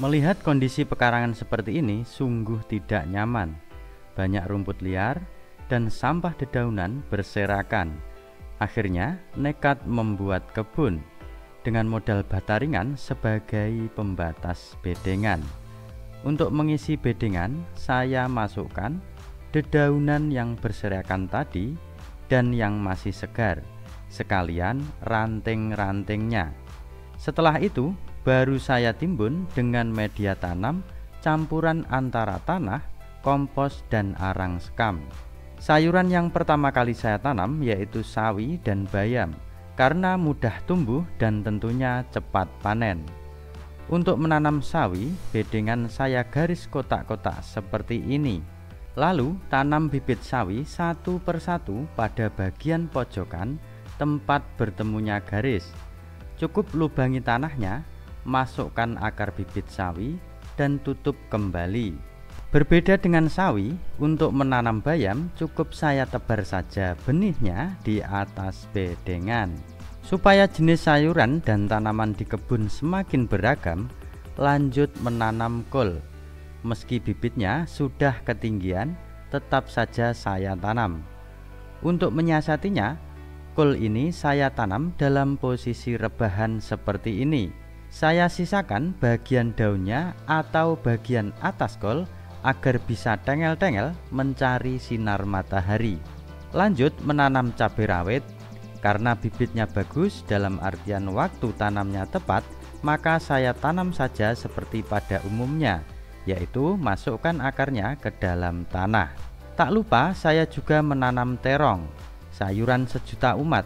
Melihat kondisi pekarangan seperti ini sungguh tidak nyaman. Banyak rumput liar dan sampah dedaunan berserakan. Akhirnya nekat membuat kebun dengan modal bata ringan sebagai pembatas bedengan. Untuk mengisi bedengan, saya masukkan dedaunan yang berserakan tadi dan yang masih segar, sekalian ranting-rantingnya. Setelah itu, baru saya timbun dengan media tanam campuran antara tanah, kompos, dan arang sekam. Sayuran yang pertama kali saya tanam yaitu sawi dan bayam, karena mudah tumbuh dan tentunya cepat panen. Untuk menanam sawi, bedengan saya garis kotak-kotak seperti ini. Lalu tanam bibit sawi satu persatu pada bagian pojokan tempat bertemunya garis. Cukup lubangi tanahnya, masukkan akar bibit sawi dan tutup kembali. Berbeda dengan sawi, untuk menanam bayam cukup saya tebar saja benihnya di atas bedengan. Supaya jenis sayuran dan tanaman di kebun semakin beragam, lanjut menanam kol. Meski bibitnya sudah ketinggian, tetap saja saya tanam. Untuk menyiasatinya, kol ini saya tanam dalam posisi rebahan seperti ini. Saya sisakan bagian daunnya atau bagian atas kol agar bisa tengel-tengel mencari sinar matahari. Lanjut menanam cabai rawit. Karena bibitnya bagus dalam artian waktu tanamnya tepat, maka saya tanam saja seperti pada umumnya, yaitu masukkan akarnya ke dalam tanah. Tak lupa saya juga menanam terong, sayuran sejuta umat,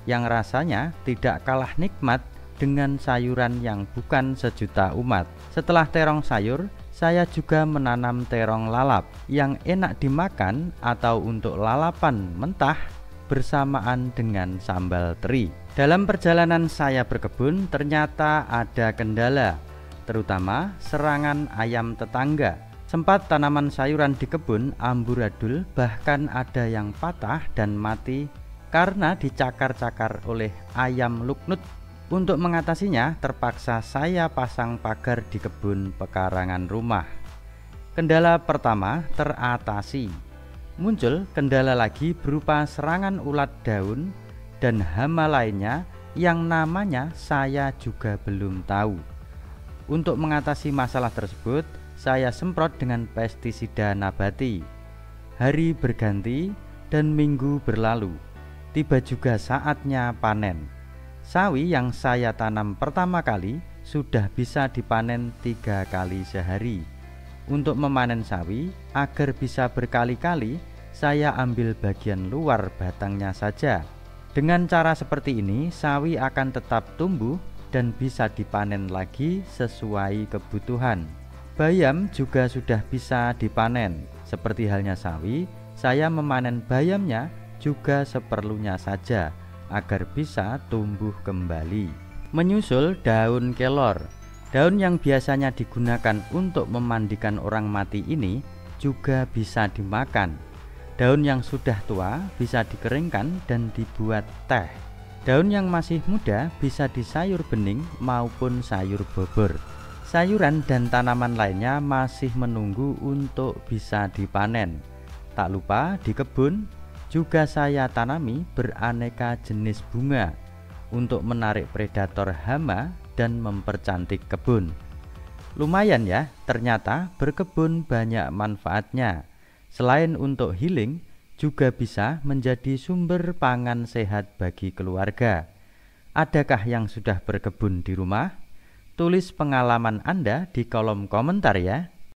yang rasanya tidak kalah nikmat dengan sayuran yang bukan sejuta umat. Setelah terong sayur, saya juga menanam terong lalap yang enak dimakan atau untuk lalapan mentah bersamaan dengan sambal teri. Dalam perjalanan saya berkebun ternyata ada kendala, terutama serangan ayam tetangga. Sempat tanaman sayuran di kebun amburadul, bahkan ada yang patah dan mati karena dicakar-cakar oleh ayam luknut. Untuk mengatasinya, terpaksa saya pasang pagar di kebun pekarangan rumah. Kendala pertama teratasi. Muncul kendala lagi berupa serangan ulat daun dan hama lainnya yang namanya saya juga belum tahu. Untuk mengatasi masalah tersebut, saya semprot dengan pestisida nabati. Hari berganti dan minggu berlalu. Tiba juga saatnya panen. Sawi yang saya tanam pertama kali sudah bisa dipanen 3 kali sehari. Untuk memanen sawi agar bisa berkali-kali, saya ambil bagian luar batangnya saja. Dengan cara seperti ini, sawi akan tetap tumbuh dan bisa dipanen lagi sesuai kebutuhan. Bayam juga sudah bisa dipanen. Seperti halnya sawi, saya memanen bayamnya juga seperlunya saja agar bisa tumbuh kembali. Menyusul daun kelor. Daun yang biasanya digunakan untuk memandikan orang mati ini juga bisa dimakan. Daun yang sudah tua bisa dikeringkan dan dibuat teh. Daun yang masih muda bisa disayur bening maupun sayur bobor. Sayuran dan tanaman lainnya masih menunggu untuk bisa dipanen. Tak lupa di kebun juga saya tanami beraneka jenis bunga untuk menarik predator hama dan mempercantik kebun. Lumayan ya, ternyata berkebun banyak manfaatnya. Selain untuk healing, juga bisa menjadi sumber pangan sehat bagi keluarga. Adakah yang sudah berkebun di rumah? Tulis pengalaman Anda di kolom komentar ya.